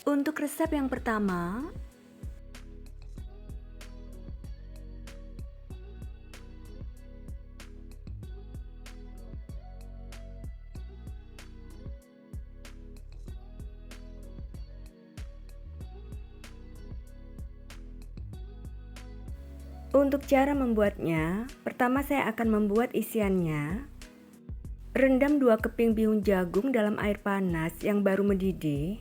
Untuk resep yang pertama, untuk cara membuatnya, pertama saya akan membuat isiannya. Rendam 2 keping bihun jagung dalam air panas yang baru mendidih.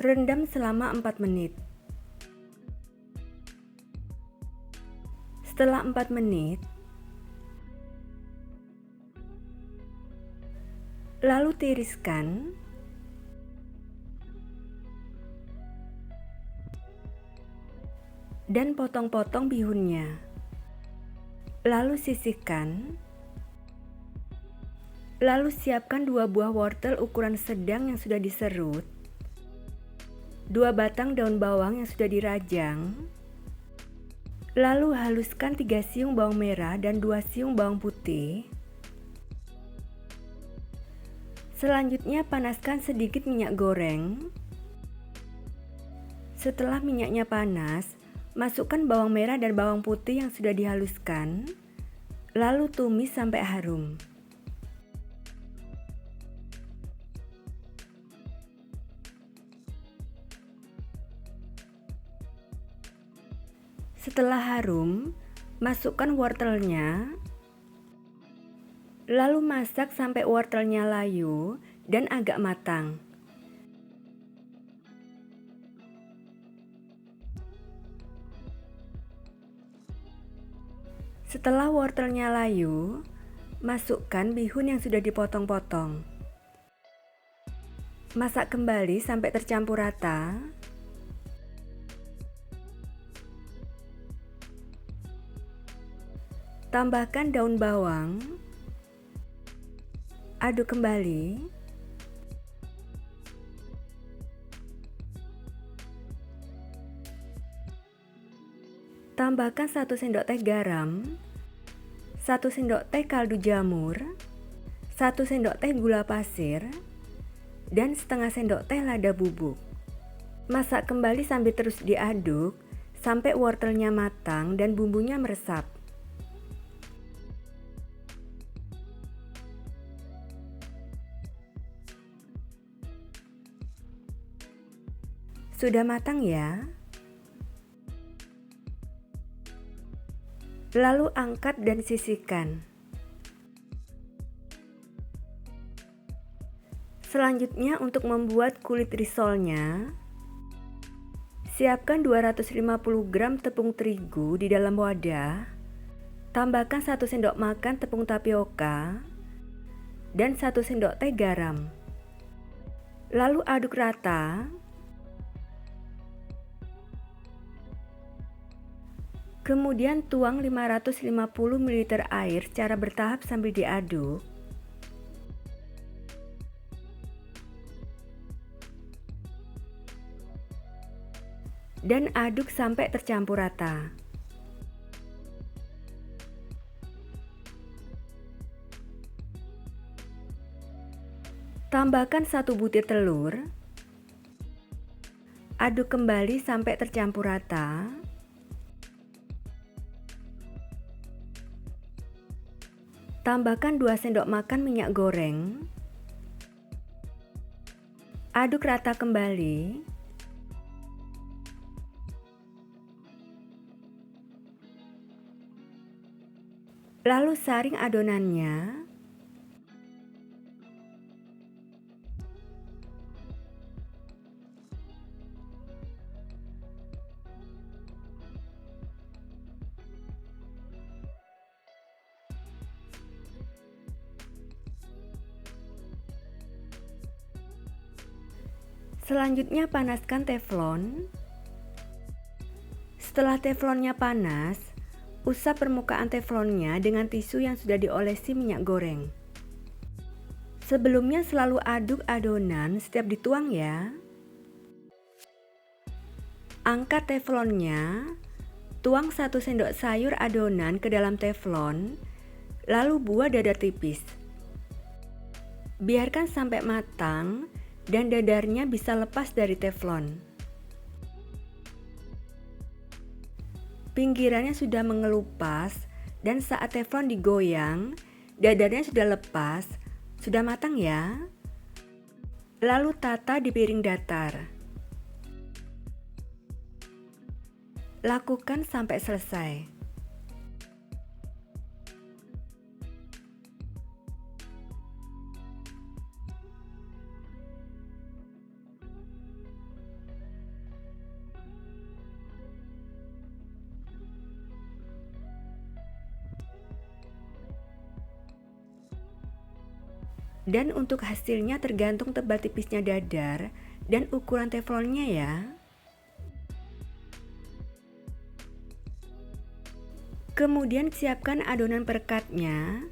Rendam selama 4 menit. Setelah 4 menit, lalu tiriskan. Dan potong-potong bihunnya. Lalu sisihkan. Lalu siapkan 2 buah wortel ukuran sedang yang sudah diserut, 2 batang daun bawang yang sudah dirajang. Lalu haluskan 3 siung bawang merah dan 2 siung bawang putih. Selanjutnya panaskan sedikit minyak goreng. Setelah minyaknya panas, masukkan bawang merah dan bawang putih yang sudah dihaluskan, lalu tumis sampai harum. Setelah harum, masukkan wortelnya, lalu masak sampai wortelnya layu dan agak matang. Setelah wortelnya layu, masukkan bihun yang sudah dipotong-potong. Masak kembali sampai tercampur rata. Tambahkan daun bawang. Aduk kembali. Tambahkan 1 sendok teh garam, 1 sendok teh kaldu jamur, 1 sendok teh gula pasir, dan setengah sendok teh lada bubuk. Masak kembali sambil terus diaduk sampai wortelnya matang dan bumbunya meresap. Sudah matang ya? Lalu angkat dan sisihkan. Selanjutnya untuk membuat kulit risolnya, siapkan 250 gram tepung terigu di dalam wadah. Tambahkan 1 sendok makan tepung tapioka dan 1 sendok teh garam. Lalu aduk rata. Kemudian tuang 550 ml air secara bertahap sambil diaduk. Dan aduk sampai tercampur rata. Tambahkan 1 butir telur. Aduk kembali sampai tercampur rata. Tambahkan 2 sendok makan minyak goreng. Aduk rata kembali. Lalu saring adonannya. Selanjutnya panaskan teflon. Setelah teflonnya panas, usap permukaan teflonnya dengan tisu yang sudah diolesi minyak goreng. Sebelumnya selalu aduk adonan setiap dituang ya. Angkat teflonnya, tuang 1 sendok sayur adonan ke dalam teflon, lalu buat dadar tipis. Biarkan sampai matang dan dadarnya bisa lepas dari teflon. Pinggirannya sudah mengelupas dan saat teflon digoyang, dadarnya sudah lepas, sudah matang ya. Lalu tata di piring datar. Lakukan sampai selesai. Dan untuk hasilnya tergantung tebal tipisnya dadar dan ukuran teflonnya ya. Kemudian siapkan adonan perekatnya,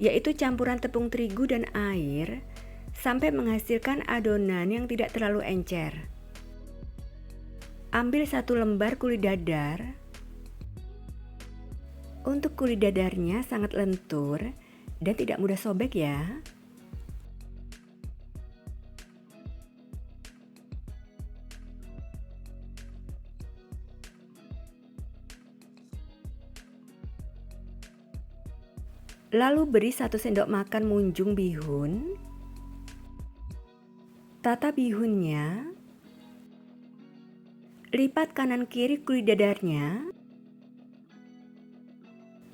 yaitu campuran tepung terigu dan air, sampai menghasilkan adonan yang tidak terlalu encer. Ambil 1 lembar kulit dadar. Untuk kulit dadarnya sangat lentur dan tidak mudah sobek ya. Lalu beri 1 sendok makan munjung bihun. Tata bihunnya. Lipat kanan kiri kulit dadarnya.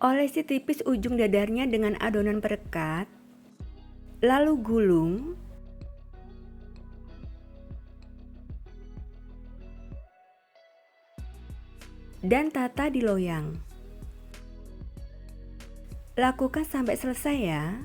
Olesi tipis ujung dadarnya dengan adonan perekat. Lalu gulung. Dan tata di loyang. Lakukan sampai selesai ya.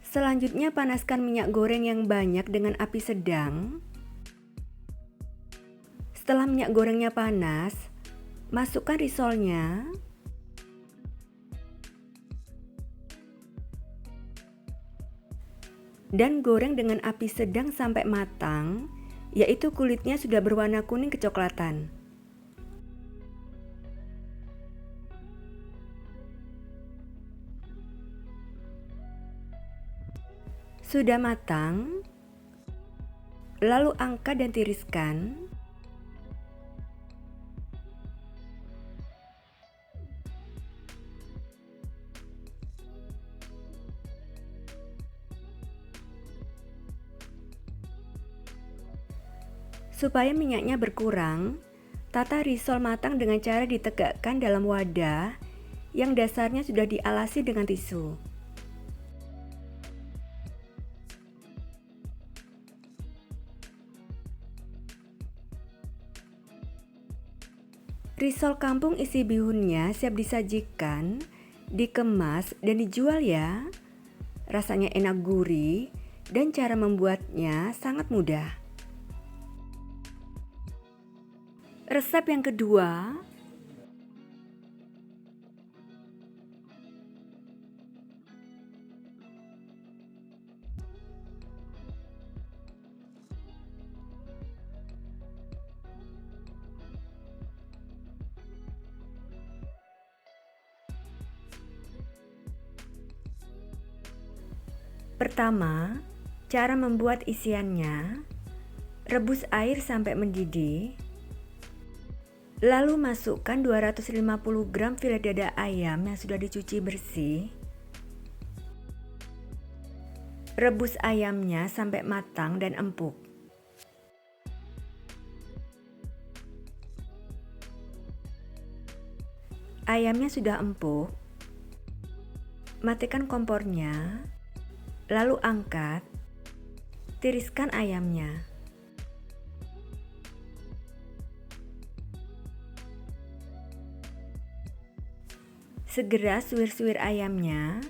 Selanjutnya panaskan minyak goreng yang banyak dengan api sedang. Setelah minyak gorengnya panas, masukkan risolnya. Dan goreng dengan api sedang sampai matang, yaitu kulitnya sudah berwarna kuning kecoklatan. Sudah matang, lalu angkat dan tiriskan. Supaya minyaknya berkurang, tata risol matang dengan cara ditegakkan dalam wadah yang dasarnya sudah dialasi dengan tisu. Risol kampung isi bihunnya siap disajikan, dikemas dan dijual ya. Rasanya enak gurih dan cara membuatnya sangat mudah. Resep yang kedua, pertama, cara membuat isiannya. Rebus air sampai mendidih. Lalu masukkan 250 gram filet dada ayam yang sudah dicuci bersih. Rebus ayamnya sampai matang dan empuk. Ayamnya sudah empuk. Matikan kompornya. Lalu angkat, tiriskan ayamnya. Segera suwir-suwir ayamnya.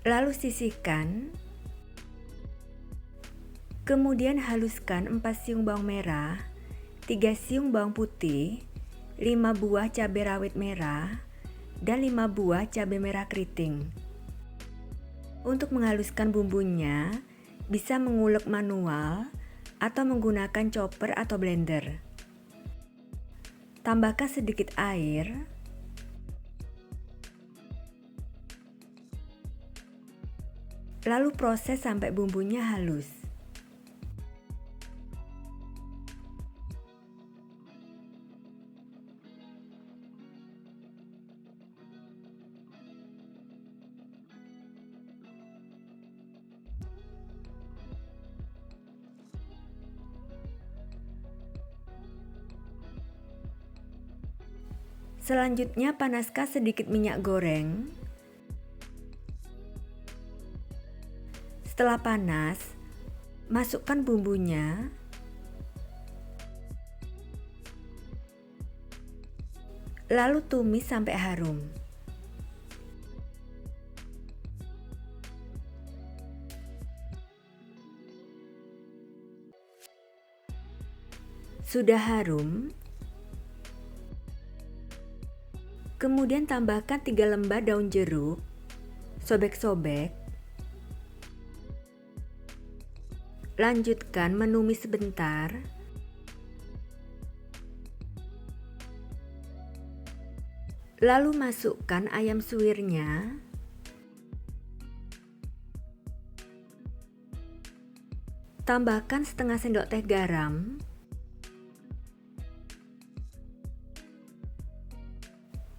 Lalu sisihkan. Kemudian haluskan 4 siung bawang merah, 3 siung bawang putih, 5 buah cabai rawit merah, dan 5 buah cabai merah keriting. Untuk menghaluskan bumbunya, bisa mengulek manual atau menggunakan chopper atau blender. Tambahkan sedikit air. Lalu proses sampai bumbunya halus. Selanjutnya panaskan sedikit minyak goreng. Setelah panas, masukkan bumbunya. Lalu tumis sampai harum. Sudah harum, kemudian tambahkan 3 lembar daun jeruk, sobek-sobek. Lanjutkan menumis sebentar. Lalu masukkan ayam suwirnya. Tambahkan setengah sendok teh garam.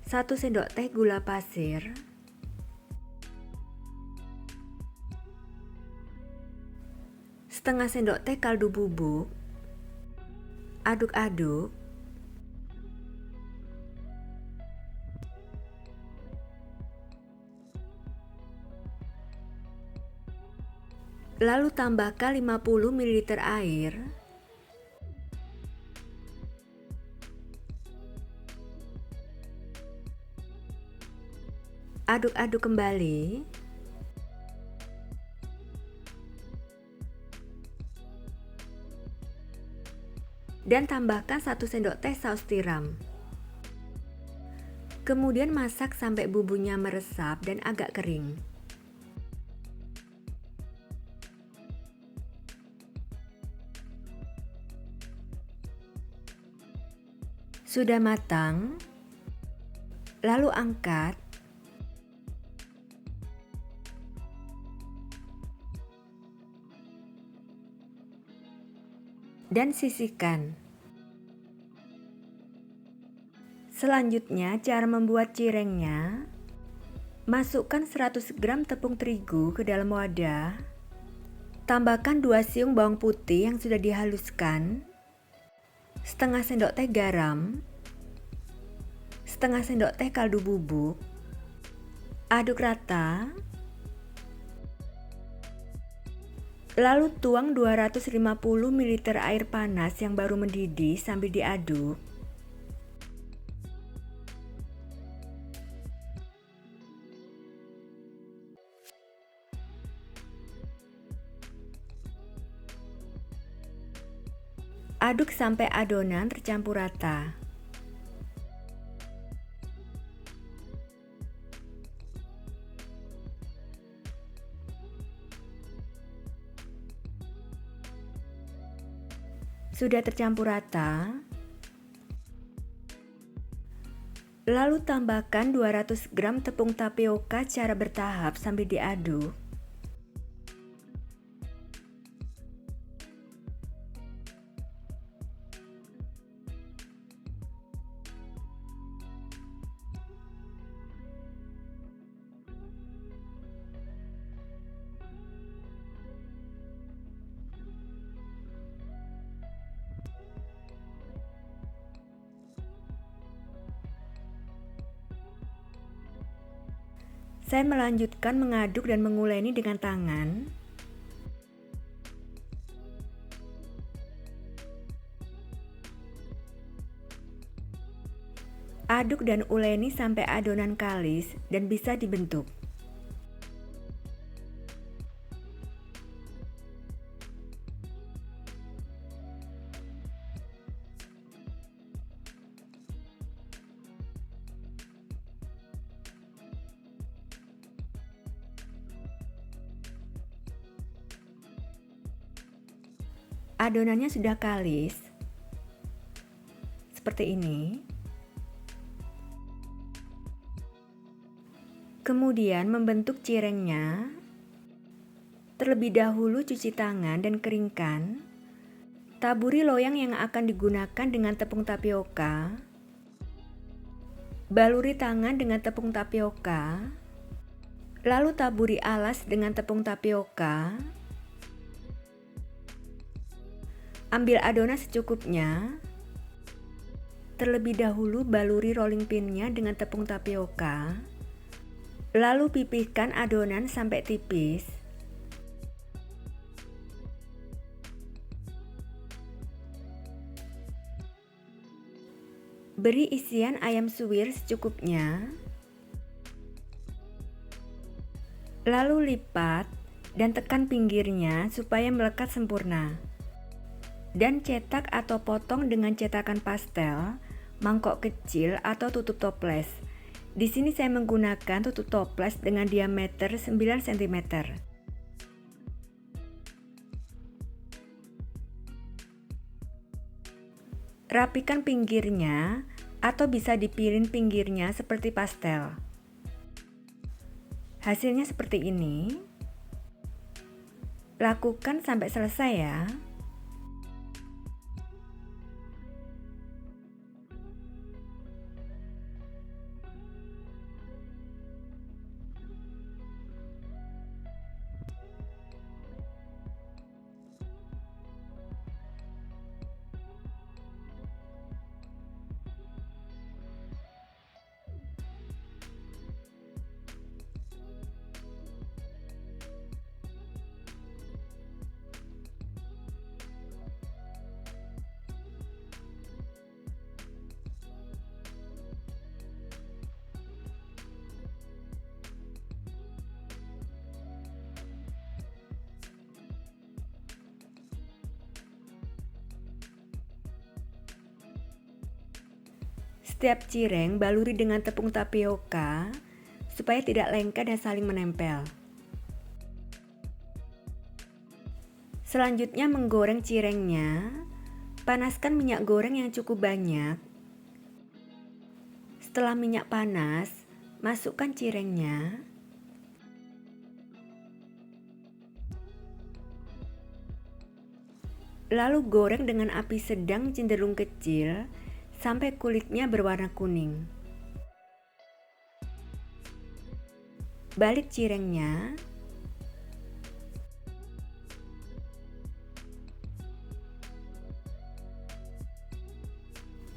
1 sendok teh gula pasir. Setengah sendok teh kaldu bubuk. Aduk-aduk. Lalu tambahkan 50 ml air. Aduk-aduk kembali. Dan tambahkan 1 sendok teh saus tiram. Kemudian masak sampai bumbunya meresap dan agak kering. Sudah matang, lalu angkat. Dan sisihkan. Selanjutnya, cara membuat cirengnya. Masukkan 100 gram tepung terigu ke dalam wadah. Tambahkan 2 siung bawang putih yang sudah dihaluskan, setengah sendok teh garam, setengah sendok teh kaldu bubuk. Aduk rata. Lalu tuang 250 ml air panas yang baru mendidih sambil diaduk. Aduk sampai adonan tercampur rata. Sudah tercampur rata, lalu tambahkan 200 gram tepung tapioka secara bertahap sambil diaduk. Saya melanjutkan mengaduk dan menguleni dengan tangan. Aduk dan uleni sampai adonan kalis dan bisa dibentuk. Adonannya sudah kalis, seperti ini. Kemudian membentuk cirengnya. Terlebih dahulu cuci tangan dan keringkan. Taburi loyang yang akan digunakan dengan tepung tapioka. Baluri tangan dengan tepung tapioka. Lalu taburi alas dengan tepung tapioka. Ambil adonan secukupnya. Terlebih dahulu baluri rolling pin-nya dengan tepung tapioka. Lalu pipihkan adonan sampai tipis. Beri isian ayam suwir secukupnya. Lalu lipat dan tekan pinggirnya supaya melekat sempurna. Dan cetak atau potong dengan cetakan pastel, mangkok kecil atau tutup toples. Di sini saya menggunakan tutup toples dengan diameter 9 cm. Rapikan pinggirnya atau bisa dipilin pinggirnya seperti pastel. Hasilnya seperti ini. Lakukan sampai selesai ya. Setiap cireng baluri dengan tepung tapioka supaya tidak lengket dan saling menempel. Selanjutnya menggoreng cirengnya. Panaskan minyak goreng yang cukup banyak. Setelah minyak panas, masukkan cirengnya. Lalu goreng dengan api sedang cenderung kecil sampai kulitnya berwarna kuning. Balik cirengnya.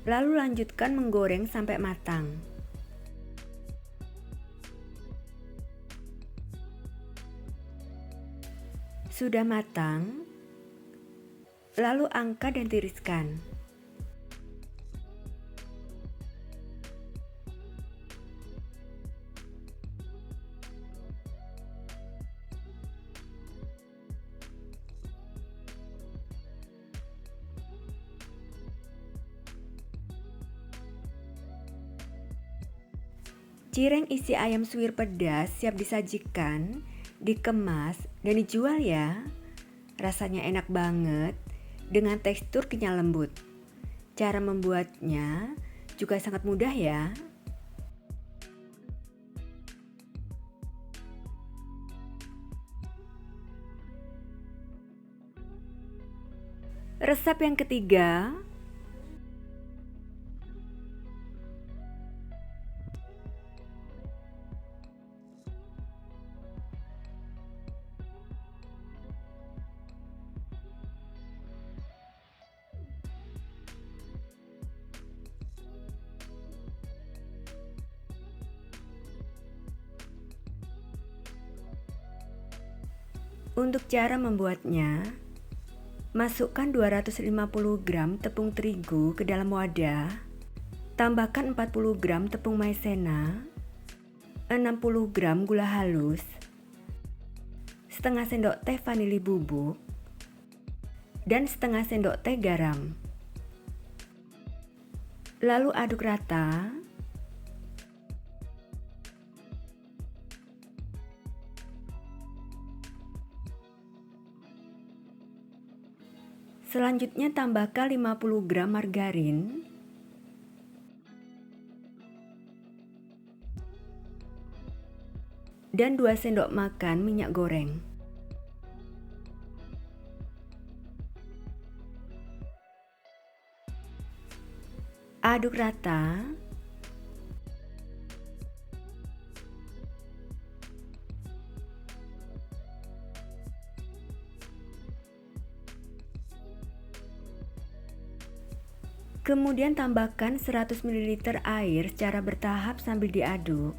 Lalu lanjutkan menggoreng sampai matang. Sudah matang, lalu angkat dan tiriskan. Cireng isi ayam suwir pedas siap disajikan, dikemas, dan dijual ya. Rasanya enak banget dengan tekstur kenyal lembut. Cara membuatnya juga sangat mudah ya. Resep yang ketiga, Untuk cara membuatnya, masukkan 250 gram tepung terigu ke dalam wadah, tambahkan 40 gram tepung maizena, 60 gram gula halus, setengah sendok teh vanili bubuk, dan setengah sendok teh garam. Lalu aduk rata. Selanjutnya tambahkan 50 gram margarin, dan 2 sendok makan minyak goreng. Aduk rata. Kemudian tambahkan 100 ml air secara bertahap sambil diaduk.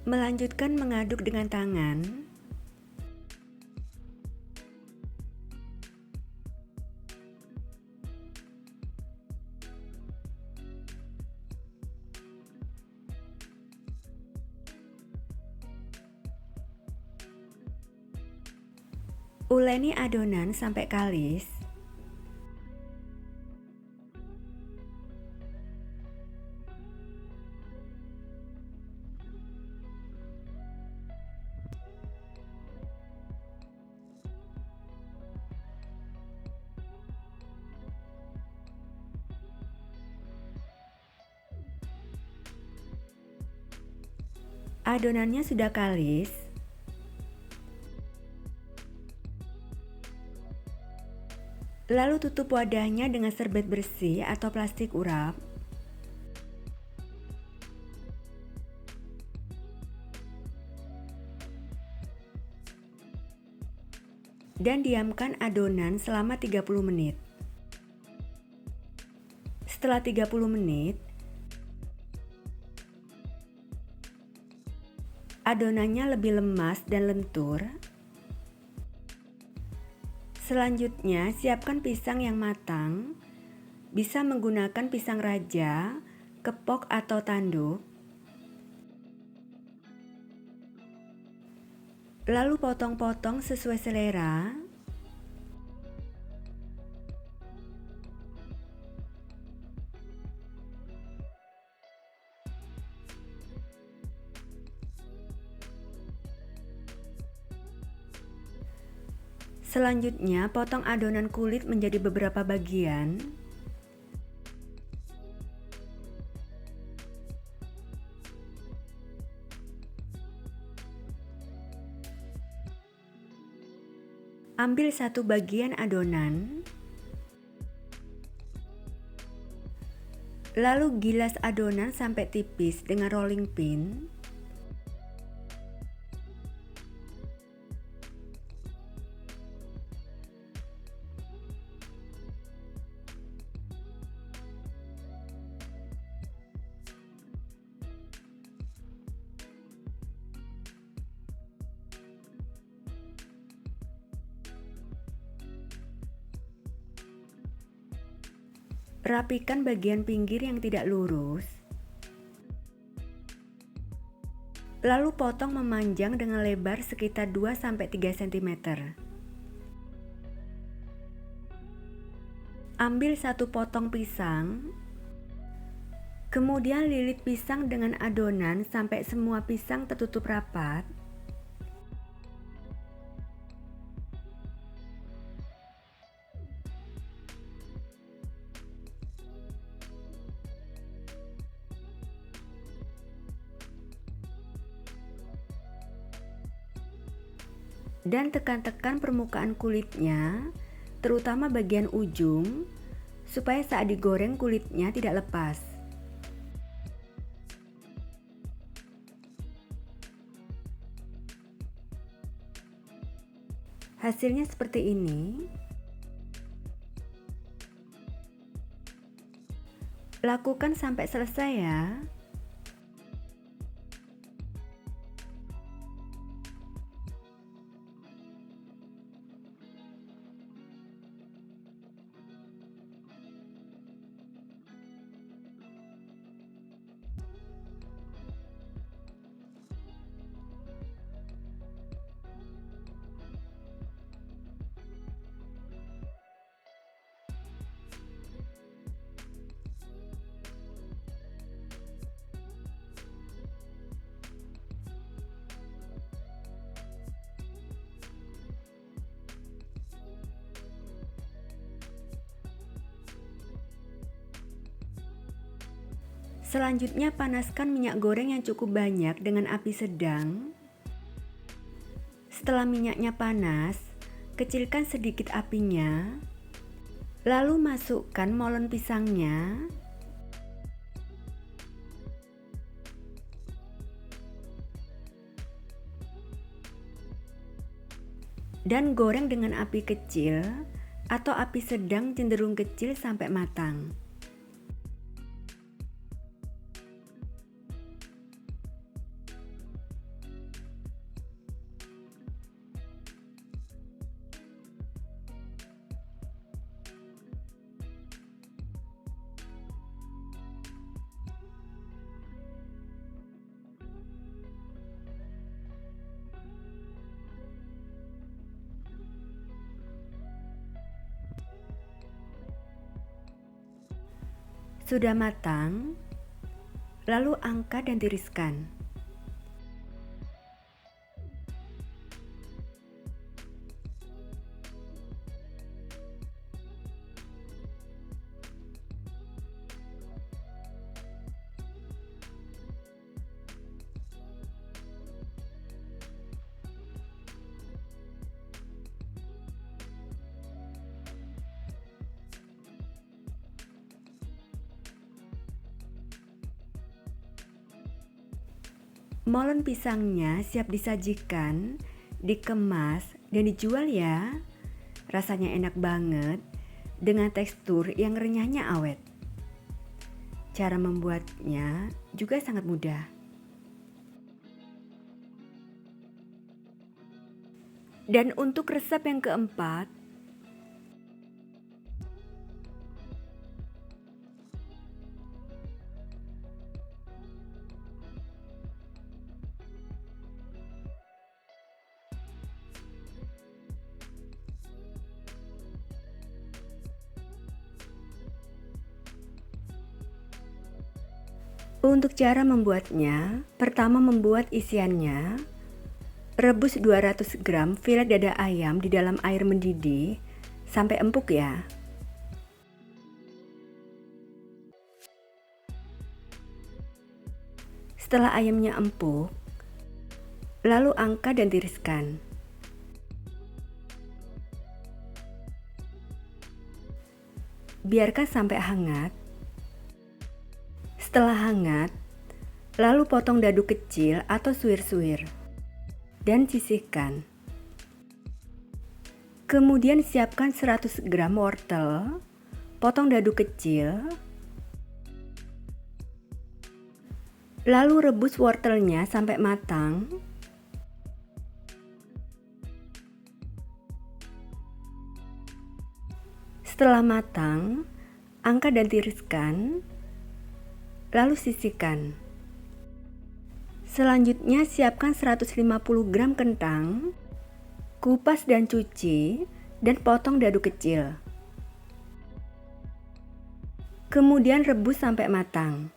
Melanjutkan mengaduk dengan tangan. Uleni adonan sampai kalis. Adonannya sudah kalis. Lalu tutup wadahnya dengan serbet bersih atau plastik urap. Dan diamkan adonan selama 30 menit. Setelah 30 menit, adonannya lebih lemas dan lentur. Selanjutnya, siapkan pisang yang matang. Bisa menggunakan pisang raja, kepok atau tanduk. Lalu potong-potong sesuai selera. Selanjutnya, potong adonan kulit menjadi beberapa bagian. Ambil satu bagian adonan. Lalu gilas adonan sampai tipis dengan rolling pin. Rapikan bagian pinggir yang tidak lurus. Lalu potong memanjang dengan lebar sekitar 2-3 cm. Ambil satu potong pisang. Kemudian lilit pisang dengan adonan sampai semua pisang tertutup rapat. Dan tekan-tekan permukaan kulitnya, terutama bagian ujung, supaya saat digoreng kulitnya tidak lepas. Hasilnya seperti ini. Lakukan sampai selesai ya. Selanjutnya panaskan minyak goreng yang cukup banyak dengan api sedang. Setelah minyaknya panas, kecilkan sedikit apinya. Lalu masukkan molen pisangnya. Dan goreng dengan api kecil atau api sedang cenderung kecil sampai matang. Sudah matang, lalu angkat dan tiriskan. Molen pisangnya siap disajikan, dikemas, dan dijual ya. Rasanya enak banget dengan tekstur yang renyahnya awet. Cara membuatnya juga sangat mudah. Dan untuk resep yang keempat, untuk cara membuatnya, pertama membuat isiannya. Rebus 200 gram filet dada ayam di dalam air mendidih sampai empuk ya. Setelah ayamnya empuk, lalu angkat dan tiriskan. Biarkan sampai hangat. Setelah hangat, lalu potong dadu kecil atau suwir-suwir dan sisihkan. Kemudian siapkan 100 gram wortel, potong dadu kecil. Lalu rebus wortelnya sampai matang. Setelah matang, angkat dan tiriskan. Lalu sisihkan. Selanjutnya siapkan 150 gram kentang, kupas dan cuci, dan potong dadu kecil. Kemudian rebus sampai matang.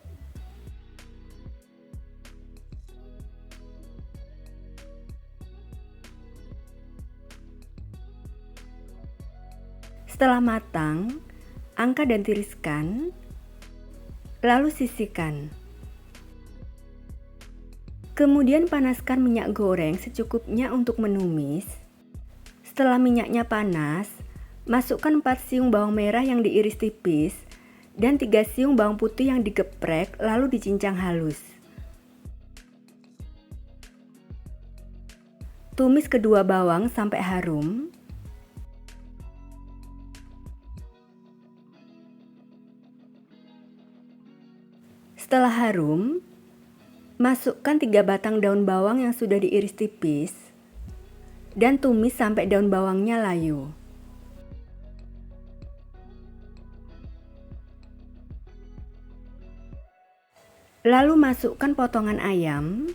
Setelah matang, angkat dan tiriskan. Lalu sisihkan. Kemudian panaskan minyak goreng secukupnya untuk menumis. Setelah minyaknya panas, masukkan 4 siung bawang merah yang diiris tipis dan 3 siung bawang putih yang digeprek lalu dicincang halus. Tumis kedua bawang sampai harum. Setelah harum, masukkan 3 batang daun bawang yang sudah diiris tipis dan tumis sampai daun bawangnya layu. Lalu masukkan potongan ayam.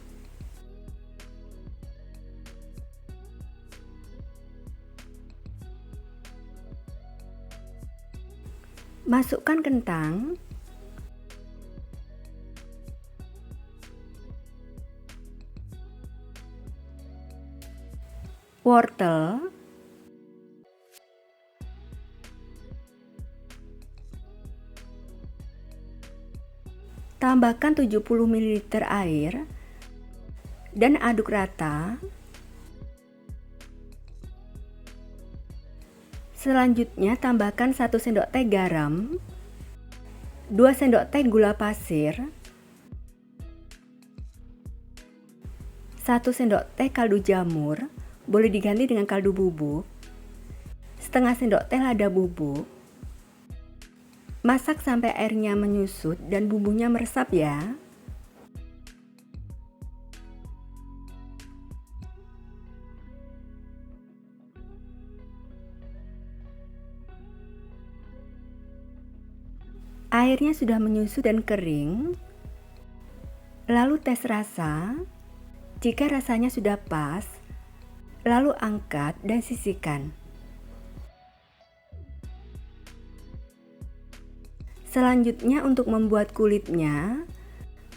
Masukkan kentang. Wortel. Tambahkan 70 ml air dan aduk rata. Selanjutnya tambahkan 1 sendok teh garam, 2 sendok teh gula pasir, 1 sendok teh kaldu jamur, boleh diganti dengan kaldu bubuk, setengah sendok teh lada bubuk. Masak sampai airnya menyusut dan bumbunya meresap ya. Airnya sudah menyusut dan kering. Lalu tes rasa. Jika rasanya sudah pas, lalu angkat dan sisihkan. Selanjutnya untuk membuat kulitnya,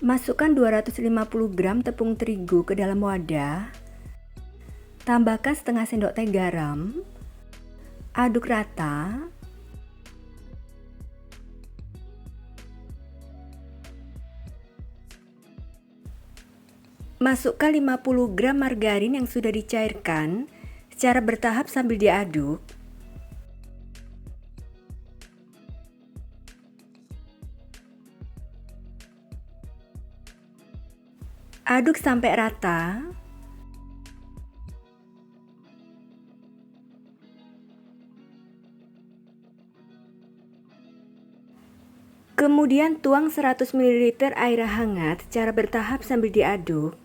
masukkan 250 gram tepung terigu ke dalam wadah. Tambahkan setengah sendok teh garam. Aduk rata. Masukkan 50 gram margarin yang sudah dicairkan secara bertahap sambil diaduk. Aduk sampai rata. Kemudian tuang 100 ml air hangat secara bertahap sambil diaduk.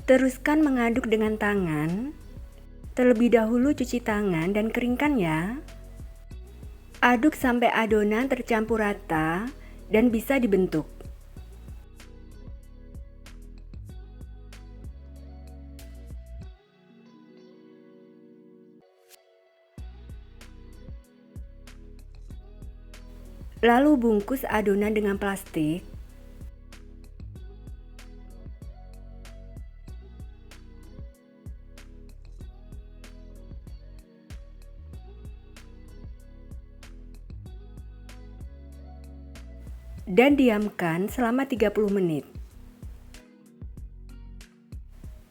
Teruskan mengaduk dengan tangan. Terlebih dahulu cuci tangan dan keringkan ya. Aduk sampai adonan tercampur rata dan bisa dibentuk. Lalu bungkus adonan dengan plastik. Dan diamkan selama 30 menit.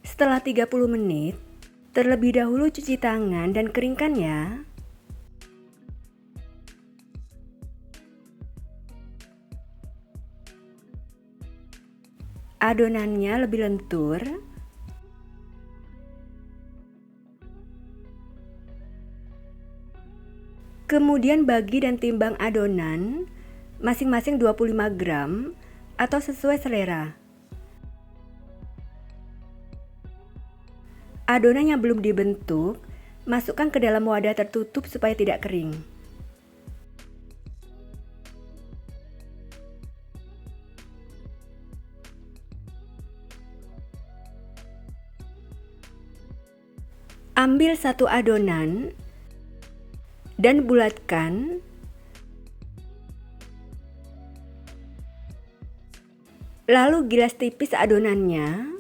Setelah 30 menit, terlebih dahulu cuci tangan dan keringkan ya. Adonannya lebih lentur. Kemudian bagi dan timbang adonan masing-masing 25 gram atau sesuai selera. Adonan yang belum dibentuk, masukkan ke dalam wadah tertutup supaya tidak kering. Ambil satu adonan dan bulatkan. Lalu gilas tipis adonannya.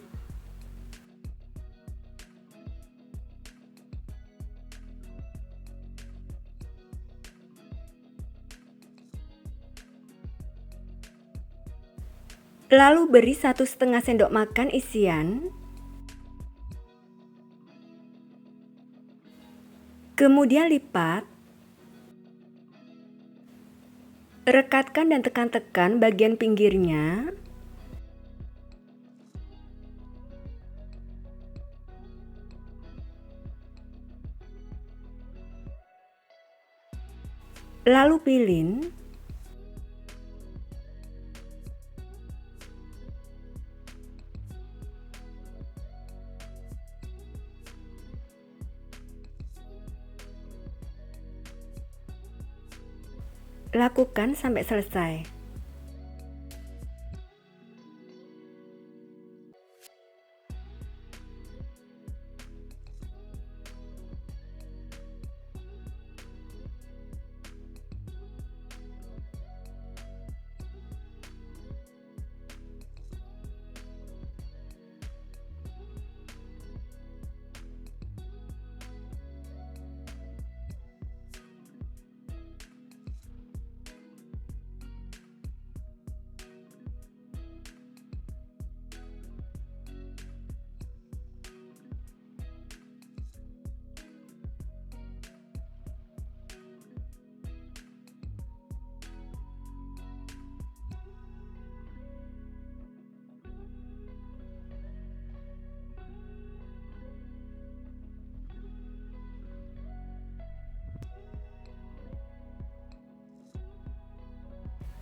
Lalu beri 1,5 sendok makan isian. Kemudian lipat. Rekatkan dan tekan-tekan bagian pinggirnya. Lalu pilin. Lakukan sampai selesai.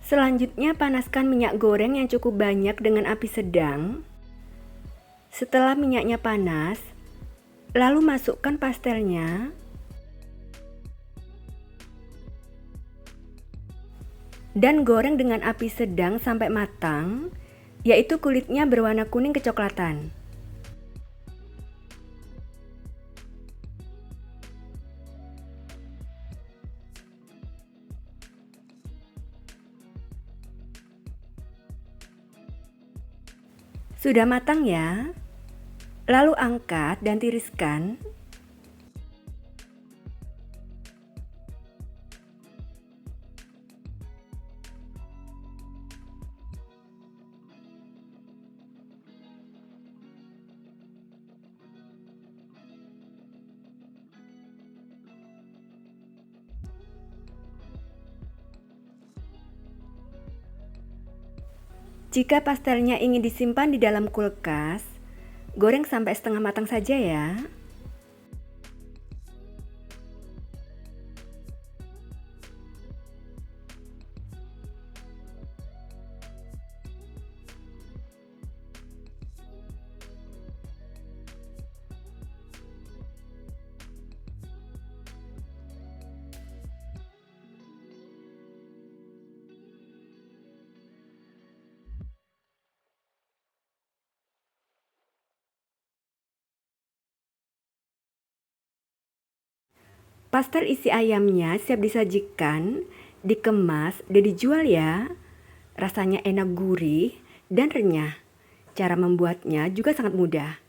Selanjutnya panaskan minyak goreng yang cukup banyak dengan api sedang. Setelah minyaknya panas, lalu masukkan pastelnya. Dan goreng dengan api sedang sampai matang, yaitu kulitnya berwarna kuning kecoklatan. Sudah matang ya? Lalu angkat dan tiriskan. Jika pastelnya ingin disimpan di dalam kulkas, goreng sampai setengah matang saja ya. Pastel isi ayamnya siap disajikan, dikemas, dan dijual ya. Rasanya enak, gurih, dan renyah. Cara membuatnya juga sangat mudah.